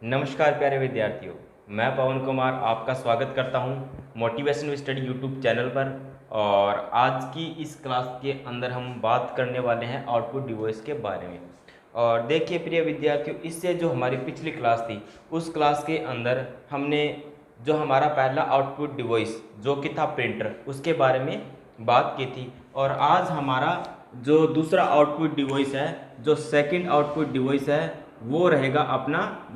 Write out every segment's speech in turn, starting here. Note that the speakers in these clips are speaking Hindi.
नमस्कार प्यारे विद्यार्थियों, मैं पवन कुमार आपका स्वागत करता हूं मोटिवेशन स्टडी यूट्यूब चैनल पर। और आज की इस क्लास के अंदर हम बात करने वाले हैं आउटपुट डिवाइस के बारे में। और देखिए प्रिय विद्यार्थियों, इससे जो हमारी पिछली क्लास थी उस क्लास के अंदर हमने जो हमारा पहला आउटपुट डिवाइस जो कि था प्रिंटर, उसके बारे में बात की थी। और आज हमारा जो दूसरा आउटपुट डिवाइस है, जो सेकंड आउटपुट डिवाइस है, वो रहेगा अपना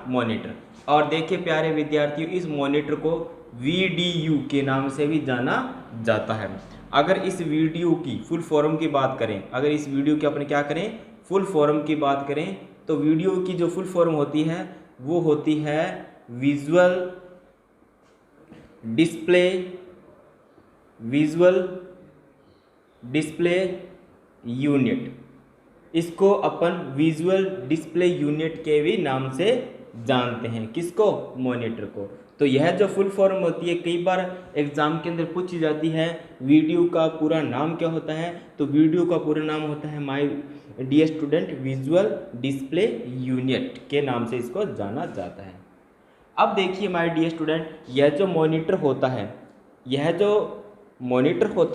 मॉनिटर। और देखिए प्यारे विद्यार्थियों, इस मॉनिटर को VDU के नाम से भी जाना जाता है। अगर इस वीडियो की फुल फॉर्म की बात करें, अगर इस वीडियो की अपने क्या करें, फुल फॉर्म की बात करें, तो वीडियो की जो फुल फॉर्म होती है वो होती है विजुअल डिस्प्ले यूनिट। इसको अपन विजुअल डिस्प्ले यूनिट के भी नाम से जानते हैं। किसको? मॉनिटर को। तो यह जो फुल फॉर्म होती है, कई बार एग्जाम के अंदर पूछी जाती है, वीडियो का पूरा नाम क्या होता है? तो वीडियो का पूरा नाम होता है my dear student visual display unit के नाम से इसको जाना जाता है। अब देखिए माय डियर स्टूडेंट, यह जो मॉनिटर होता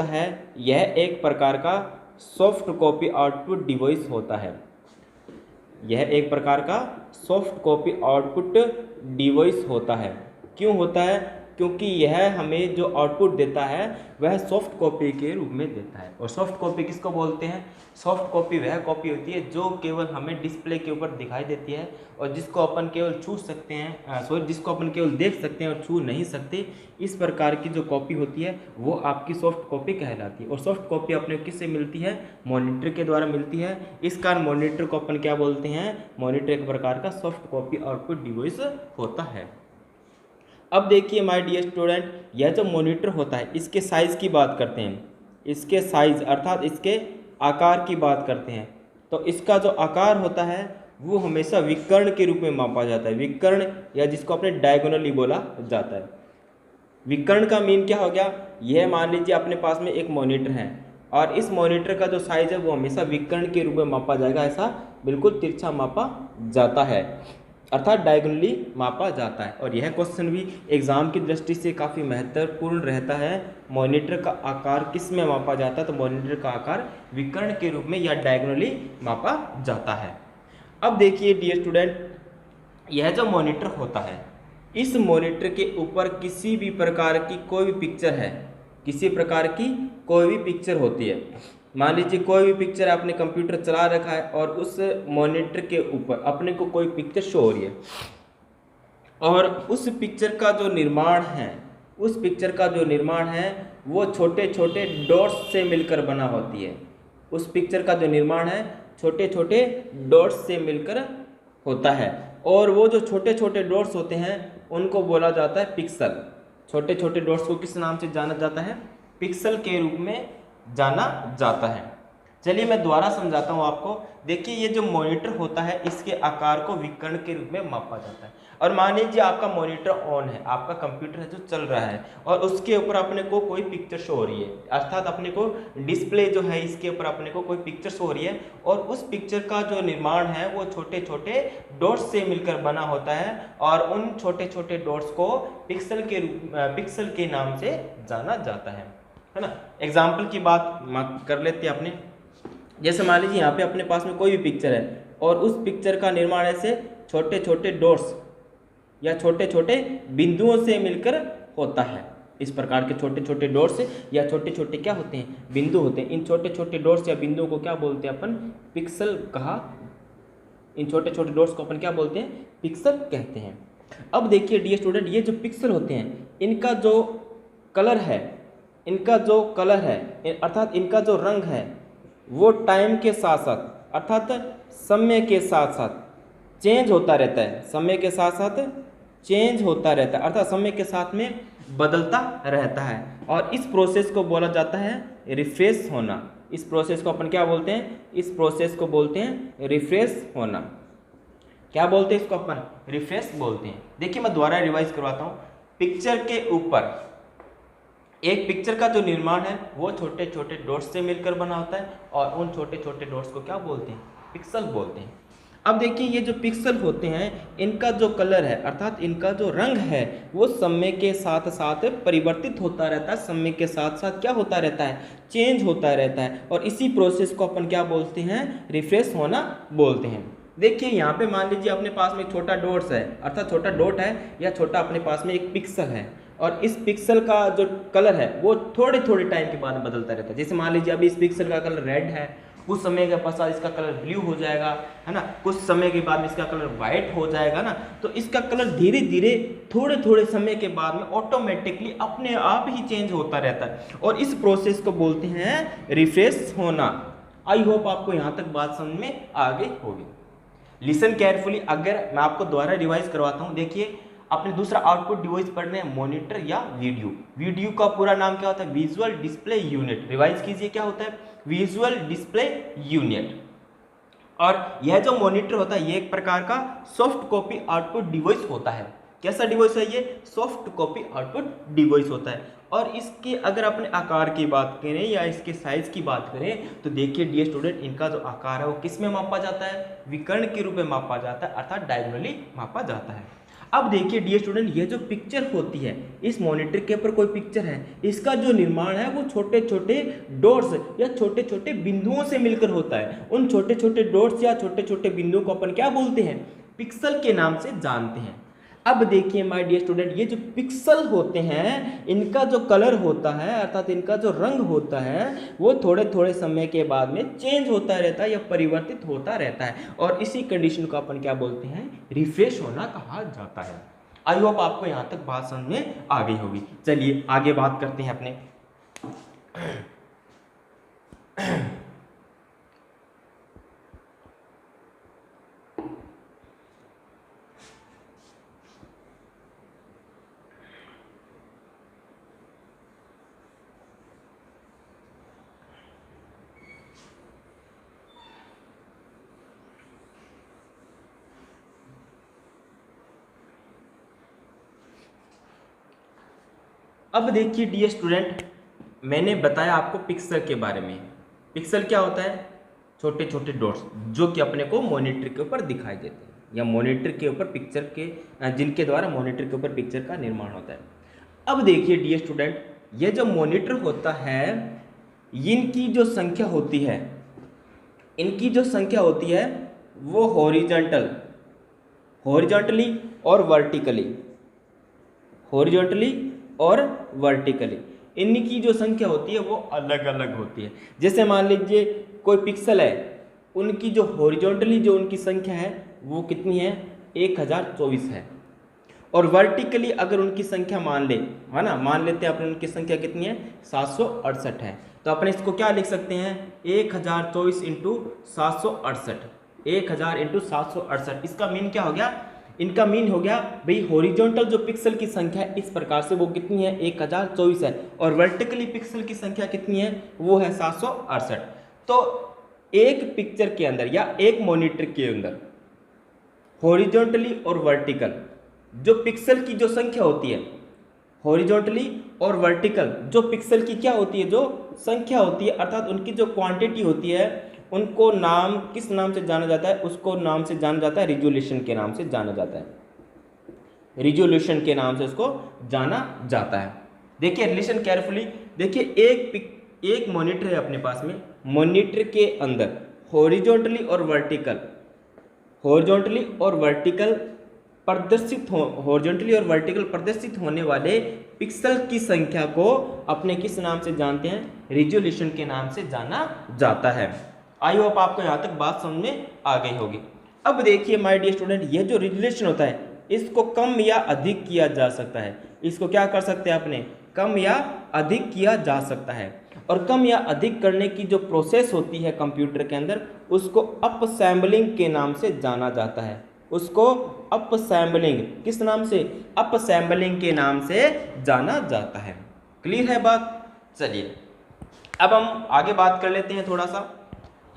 है, यह एक प्रकार का सॉफ्ट कॉपी आउटपुट डिवाइस होता है। यह एक प्रकार का सॉफ्ट कॉपी आउटपुट डिवाइस होता है। क्यों होता है? क्योंकि यह हमें जो आउटपुट देता है वह सॉफ्ट कॉपी के रूप में देता है। और सॉफ्ट कॉपी किसको बोलते हैं? सॉफ्ट कॉपी वह कॉपी होती है जो केवल हमें डिस्प्ले के ऊपर दिखाई देती है और जिसको अपन केवल छू सकते हैं, जिसको अपन केवल देख सकते हैं और छू नहीं सकते। इस प्रकार की जो कॉपी होती है वो आपकी सॉफ्ट कॉपी कहलाती है। और सॉफ्ट कॉपी अपने किससे मिलती है? मॉनिटर के द्वारा मिलती है। इस कारण मॉनिटर को अपन क्या बोलते हैं? मॉनिटर एक प्रकार का सॉफ्ट कॉपी आउटपुट डिवाइस होता है। अब देखिए माय डियर स्टूडेंट, यह जो मॉनिटर होता है इसके साइज़ की बात करते हैं। इसके साइज़ अर्थात इसके आकार की बात करते हैं। तो इसका जो आकार होता है वो हमेशा विकर्ण के रूप में मापा जाता है। विकर्ण, या जिसको अपने डायगोनली बोला जाता है। विकर्ण का मीन क्या हो गया? यह मान लीजिए अपने पास में एक मॉनिटर है और इस मॉनिटर का जो साइज़ है वो हमेशा विकर्ण के रूप में मापा जाएगा। ऐसा बिल्कुल तिरछा मापा जाता है, अर्थात डायगोनली मापा जाता है। और यह क्वेश्चन भी एग्जाम की दृष्टि से काफ़ी महत्वपूर्ण रहता है। मॉनिटर का आकार किस में मापा जाता है? तो मॉनिटर का आकार विकर्ण के रूप में या डायगोनली मापा जाता है। अब देखिए डियर स्टूडेंट, यह जो मॉनिटर होता है, इस मॉनिटर के ऊपर किसी भी प्रकार की कोई भी पिक्चर है, किसी प्रकार की कोई भी पिक्चर होती है। मान लीजिए कोई भी पिक्चर आपने कंप्यूटर चला रखा है और उस मॉनिटर के ऊपर अपने को कोई पिक्चर शो हो रही है और उस पिक्चर का जो निर्माण है वो छोटे छोटे डॉट्स से मिलकर बना होती है। उस पिक्चर का जो निर्माण है छोटे छोटे डॉट्स से मिलकर होता है। और वो जो छोटे छोटे डॉट्स होते हैं उनको बोला जाता है पिक्सल। छोटे छोटे डॉट्स को किस नाम से जाना जाता है? पिक्सल के रूप में जाना जाता है। चलिए मैं दोबारा समझाता हूँ आपको। देखिए ये जो मॉनिटर होता है इसके आकार को विकर्ण के रूप में मापा जाता है। और मान लीजिए आपका मॉनिटर ऑन है, आपका कंप्यूटर है जो चल रहा है और उसके ऊपर अपने को कोई पिक्चर शो हो रही है, अर्थात अपने को डिस्प्ले जो है इसके ऊपर अपने को कोई पिक्चर शो हो रही है और उस पिक्चर का जो निर्माण है वो छोटे छोटे डॉट्स से मिलकर बना होता है और उन छोटे छोटे डॉट्स को पिक्सल के नाम से जाना जाता है ना। एग्जाम्पल की बात कर लेते हैं अपने। जैसे मान लीजिए यहाँ पे अपने पास में कोई भी पिक्चर है और उस पिक्चर का निर्माण ऐसे छोटे छोटे डॉट्स या छोटे छोटे बिंदुओं से मिलकर होता है। इस प्रकार के छोटे छोटे डॉट्स या छोटे छोटे क्या होते हैं? बिंदु होते हैं। इन छोटे छोटे डॉट्स या बिंदुओं को क्या बोलते हैं अपन? पिक्सल कहा। इन छोटे छोटे डॉट्स को अपन क्या बोलते हैं? पिक्सल कहते हैं। अब देखिए डियर स्टूडेंट, ये जो पिक्सल होते हैं इनका जो कलर है अर्थात इनका जो रंग है वो टाइम के साथ साथ अर्थात समय के साथ साथ चेंज होता रहता है। समय के साथ साथ चेंज होता रहता है अर्थात समय के साथ में बदलता रहता है। और इस प्रोसेस को बोला जाता है रिफ्रेश होना। इस प्रोसेस को अपन क्या बोलते हैं? इस प्रोसेस को बोलते हैं रिफ्रेश होना। क्या बोलते हैं इसको? अपन रिफ्रेश बोलते हैं। देखिए मैं दोबारा रिवाइज करवाता हूँ। पिक्चर के ऊपर एक पिक्चर का जो निर्माण है वो छोटे छोटे डॉट्स से मिलकर बना होता है और उन छोटे छोटे डॉट्स को क्या बोलते हैं? पिक्सल बोलते हैं। अब देखिए ये जो पिक्सल होते हैं इनका जो कलर है अर्थात इनका जो रंग है वो समय के साथ साथ परिवर्तित होता रहता है, समय के साथ साथ क्या होता रहता है? चेंज होता रहता है और इसी प्रोसेस को अपन क्या बोलते हैं? रिफ्रेश होना बोलते हैं। देखिए यहाँ पे मान लीजिए अपने पास में एक छोटा डॉट्स है अर्थात छोटा डॉट है या छोटा अपने पास में एक पिक्सल है और इस पिक्सल का जो कलर है वो थोड़े थोड़े टाइम के बाद बदलता रहता है। जैसे मान लीजिए अभी इस पिक्सल का कलर रेड है, कुछ समय के पश्चात इसका कलर ब्लू हो जाएगा, है ना, कुछ समय के बाद में इसका कलर व्हाइट हो जाएगा ना, तो इसका कलर धीरे धीरे थोड़े थोड़े समय के बाद में ऑटोमेटिकली अपने आप ही चेंज होता रहता है और इस प्रोसेस को बोलते हैं रिफ्रेश होना। आई होप आपको यहाँ तक बात समझ में आ गई होगी। लिसन केयरफुली, अगर मैं आपको दोबारा रिवाइज करवाता हूँ। देखिए अपने दूसरा आउटपुट डिवाइस पढ़ रहे हैं मॉनिटर या वीडियो। वीडियो का पूरा नाम क्या होता है? Visual display unit. रिवाइज कीजिए क्या होता है? Visual display unit. और यह जो मॉनिटर होता है ये एक प्रकार का सॉफ्ट कॉपी आउटपुट डिवाइस होता है। कैसा डिवाइस है ये? सॉफ्ट कॉपी आउटपुट डिवाइस होता है। और इसके अगर अपने आकार की बात करें या इसके साइज की बात करें तो देखिए डियर स्टूडेंट इनका जो आकार है वो किस में मापा जाता है? विकर्ण के रूप में मापा जाता है अर्थात डायगोनली मापा जाता है। अब देखिए डियर स्टूडेंट ये जो पिक्चर होती है इस मॉनिटर के ऊपर कोई पिक्चर है, इसका जो निर्माण है वो छोटे छोटे डॉट्स या छोटे छोटे बिंदुओं से मिलकर होता है। उन छोटे छोटे डॉट्स या छोटे छोटे बिंदुओं को अपन क्या बोलते हैं? पिक्सल के नाम से जानते हैं। अब देखिए माय डियर स्टूडेंट ये जो पिक्सल होते हैं इनका जो कलर होता है अर्थात इनका जो रंग होता है वो थोड़े थोड़े समय के बाद में चेंज होता रहता है या परिवर्तित होता रहता है और इसी कंडीशन को अपन क्या बोलते हैं? रिफ्रेश होना कहा जाता है। आई होप आपको यहाँ तक बात समझ में आ गई होगी। चलिए आगे बात करते हैं अपने अब देखिए डियर स्टूडेंट मैंने बताया आपको पिक्सल के बारे में। पिक्सल क्या होता है? छोटे छोटे डॉट्स जो कि अपने को मॉनिटर के ऊपर दिखाई देते हैं या मॉनिटर के ऊपर पिक्चर के जिनके द्वारा मॉनिटर के ऊपर पिक्चर का निर्माण होता है। अब देखिए डियर स्टूडेंट ये जो मॉनिटर होता है इनकी जो संख्या होती है वो हॉरिजॉन्टली और वर्टिकली इनकी जो संख्या होती है वो अलग अलग होती है। जैसे मान लीजिए कोई पिक्सल है, उनकी जो हॉरिजॉन्टली जो उनकी संख्या है वो कितनी है? 1024 है और वर्टिकली अगर उनकी संख्या मान लेते हैं अपन उनकी संख्या कितनी है? 768 है। तो अपन इसको क्या लिख सकते हैं? 1024 इंटू 768, 1000 इंटू 768। इसका मीन क्या हो गया? इनका मीन हो गया भाई हॉरिजॉन्टल जो पिक्सल की संख्या है इस प्रकार से वो कितनी है? 1024 है और वर्टिकली पिक्सल की संख्या कितनी है? वो है 768। तो एक पिक्चर के अंदर या एक मॉनिटर के अंदर हॉरिजॉन्टली और वर्टिकल जो पिक्सल की जो संख्या होती है, हॉरिजॉन्टली और वर्टिकल जो पिक्सल की क्या होती है? जो संख्या होती है अर्थात उनकी जो क्वांटिटी होती है उनको किस नाम से जाना जाता है? उसको नाम से जाना जाता है रिजोल्यूशन के नाम से जाना जाता है। रिजोल्यूशन के नाम से उसको जाना जाता है। देखिए लिसन केयरफुली, देखिए एक मॉनिटर है अपने पास में, मॉनिटर के अंदर हॉरिजॉन्टली और वर्टिकल प्रदर्शित होने वाले पिक्सल की संख्या को अपने किस नाम से जानते हैं? रिजोल्यूशन के नाम से जाना जाता है। आई होप आपको यहाँ तक बात समझ में आ गई होगी। अब देखिए माय डियर स्टूडेंट ये जो रिजोल्यूशन होता है इसको कम या अधिक किया जा सकता है। इसको क्या कर सकते हैं अपने? कम या अधिक किया जा सकता है और कम या अधिक करने की जो प्रोसेस होती है कंप्यूटर के अंदर उसको अपसैम्बलिंग के नाम से जाना जाता है। उसको अपसैम्बलिंग किस नाम से? अपसैम्बलिंग के नाम से जाना जाता है। क्लियर है बात? चलिए अब हम आगे बात कर लेते हैं थोड़ा सा।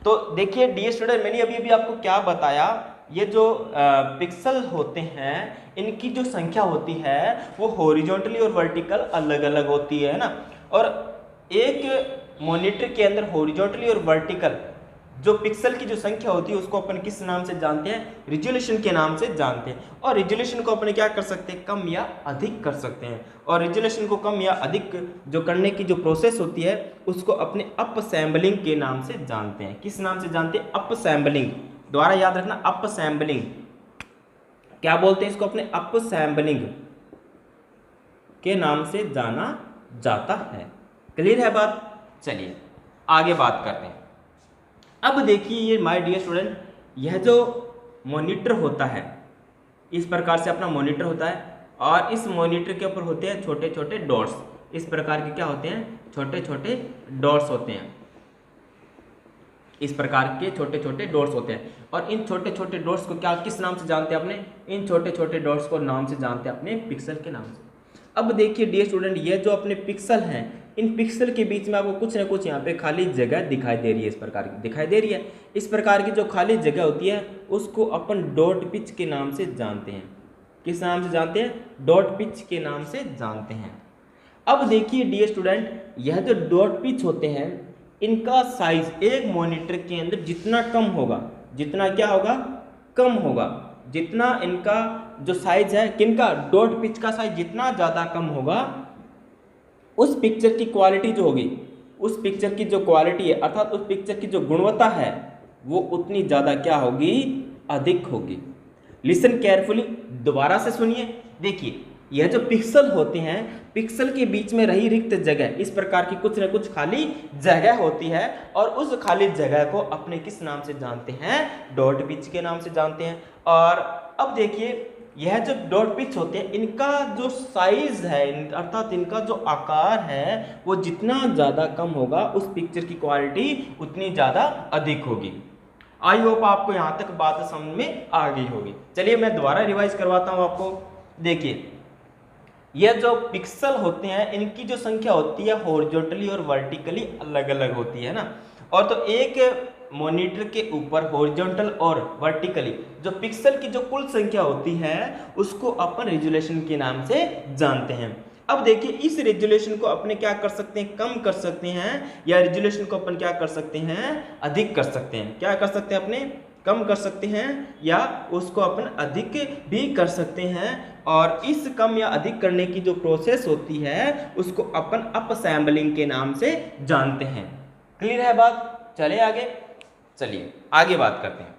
तो देखिए डियर स्टूडेंट मैंने अभी आपको क्या बताया, ये जो पिक्सल होते हैं इनकी जो संख्या होती है वो हॉरिजॉन्टली और वर्टिकल अलग अलग होती है ना। और एक मॉनिटर के अंदर हॉरिजॉन्टली और वर्टिकल जो पिक्सल की जो संख्या होती है उसको अपन किस नाम से जानते हैं, रिजोल्यूशन के नाम से जानते हैं। और रिजोल्यूशन को अपन क्या कर सकते हैं, कम या अधिक कर सकते हैं। और रिजोल्यूशन को कम या अधिक जो करने की जो प्रोसेस होती है उसको अपने अप सैम्पलिंग के नाम से जानते हैं। किस नाम से जानते हैं, अप सैम्पलिंग। दोबारा याद रखना, अप सैम्पलिंग। क्या बोलते हैं इसको, अपने अप सैम्पलिंग के नाम से जाना जाता है। क्लियर है बात। चलिए आगे बात करते हैं। अब देखिए ये माय डियर स्टूडेंट, यह जो मॉनिटर होता है इस प्रकार से अपना मॉनिटर होता है और इस मॉनिटर के ऊपर होते हैं छोटे छोटे डॉट्स। इस प्रकार के क्या होते हैं, छोटे छोटे डॉट्स होते हैं। इस प्रकार के छोटे छोटे डॉट्स होते हैं और इन छोटे छोटे डॉट्स को क्या किस नाम से जानते हैं अपने, इन छोटे छोटे डॉट्स को नाम से जानते हैं अपने पिक्सल के नाम से। अब देखिए डियर स्टूडेंट, ये जो अपने पिक्सल हैं इन पिक्सल के बीच में आपको कुछ ना कुछ यहाँ पे खाली जगह दिखाई दे रही है। इस प्रकार की दिखाई दे रही है। इस प्रकार की जो खाली जगह होती है उसको अपन डॉट पिच के नाम से जानते हैं। किस नाम से जानते हैं, डॉट पिच के नाम से जानते हैं। अब देखिए डियर स्टूडेंट, यह जो डॉट पिच होते हैं इनका साइज एक मॉनिटर के अंदर जितना कम होगा, जितना क्या होगा, कम होगा, जितना इनका जो साइज है किनका, डॉट पिच का साइज जितना ज़्यादा कम होगा उस पिक्चर की क्वालिटी जो होगी, उस पिक्चर की जो क्वालिटी है अर्थात उस पिक्चर की जो गुणवत्ता है वो उतनी ज़्यादा क्या होगी, अधिक होगी। लिसन केयरफुली, दोबारा से सुनिए। देखिए यह जो पिक्सल होते हैं, पिक्सल के बीच में रही रिक्त जगह, इस प्रकार की कुछ न कुछ खाली जगह होती है और उस खाली जगह को अपने किस नाम से जानते हैं, डॉट पिच के नाम से जानते हैं। और अब देखिए यह जो डॉट पिच होते हैं इनका जो साइज है अर्थात इनका जो आकार है वो जितना ज़्यादा कम होगा उस पिक्चर की क्वालिटी उतनी ज़्यादा अधिक होगी। आई होप आपको यहाँ तक बात समझ में आ गई होगी। चलिए मैं दोबारा रिवाइज करवाता हूँ आपको। देखिए यह जो पिक्सल होते हैं इनकी जो संख्या होती है हॉरिजॉन्टली और वर्टिकली अलग अलग होती है ना। और तो एक मॉनिटर के ऊपर हॉरिजॉन्टल और वर्टिकली जो पिक्सल की जो कुल संख्या होती है उसको अपन रिजोल्यूशन के नाम से जानते हैं। अब देखिए इस रिजोल्यूशन को अपने क्या कर सकते हैं, कम कर सकते हैं, या रिजोल्यूशन को अपन क्या कर सकते हैं, अधिक कर सकते हैं। क्या कर सकते हैं, अपने कम कर सकते हैं या उसको अपन अधिक भी कर सकते हैं। और इस कम या अधिक करने की जो प्रोसेस होती है उसको अपन अप सैम्पलिंग के नाम से जानते हैं। क्लियर है बात। चले आगे, चलिए आगे बात करते हैं।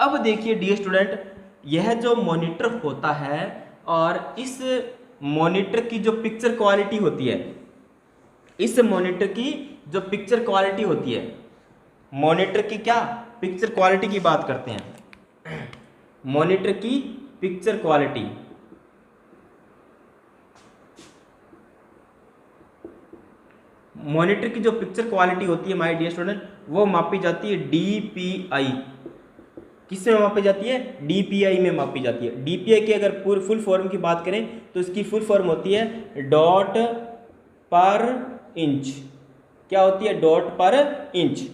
अब देखिए डियर स्टूडेंट, यह जो मॉनिटर होता है और इस मॉनिटर की जो पिक्चर क्वालिटी होती है, इस मॉनिटर की जो पिक्चर क्वालिटी होती है, मॉनिटर की क्या पिक्चर क्वालिटी की बात करते हैं। मॉनिटर की पिक्चर क्वालिटी, मॉनिटर की जो पिक्चर क्वालिटी होती है माय डियर स्टूडेंट वो मापी जाती है DPI। किसमें मापी जाती है, DPI में मापी जाती है। DPI की अगर फुल फॉर्म की बात करें तो इसकी फुल फॉर्म होती है डॉट पर इंच। क्या होती है, डॉट पर इंच।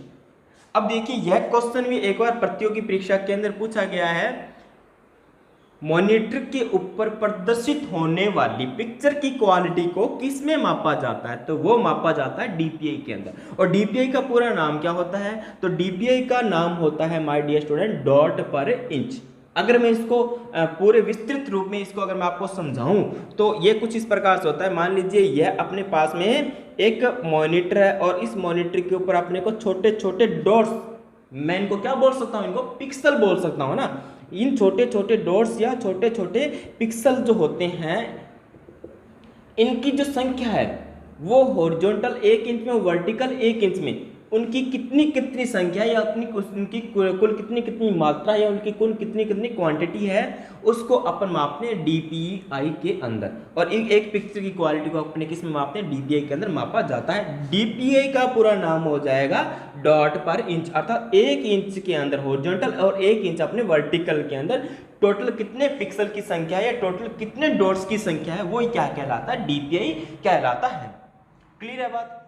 अब देखिए यह क्वेश्चन भी एक बार प्रतियोगी परीक्षा के अंदर पूछा गया है। मॉनिटर के ऊपर प्रदर्शित होने वाली पिक्चर की क्वालिटी को किसमें मापा जाता है, तो वो मापा जाता है DPI के अंदर। और DPI का पूरा नाम क्या होता है, तो DPI का नाम होता है माय डियर स्टूडेंट डॉट पर इंच। अगर मैं इसको पूरे विस्तृत रूप में इसको अगर मैं आपको समझाऊं तो ये कुछ इस प्रकार से होता है। मान लीजिए यह अपने पास में एक मॉनिटर है और इस मॉनिटर के ऊपर अपने को छोटे छोटे डॉट्स, मैं इनको क्या बोल सकता हूँ, इनको पिक्सल बोल सकता हूँ ना। इन छोटे छोटे डॉट्स या छोटे छोटे पिक्सल जो होते हैं इनकी जो संख्या है वो हॉरिजॉन्टल 1 इंच में, वर्टिकल 1 इंच में, उनकी कितनी कितनी संख्या या अपनी उनकी कुल कितनी कितनी मात्रा या उनकी कुल कितनी कितनी क्वांटिटी है उसको अपन मापते हैं DPI के अंदर। और एक पिक्चर की क्वालिटी को अपने किस में मापते हैं, DPI के अंदर मापा जाता है। DPI का पूरा नाम हो जाएगा डॉट पर इंच, अर्थात 1 इंच के अंदर हॉरिजॉन्टल और 1 इंच अपने वर्टिकल के अंदर टोटल कितने पिक्सल की संख्या है या टोटल कितने डॉट्स की संख्या है वो क्या कहलाता है, DPI कहलाता है। क्लियर है बात।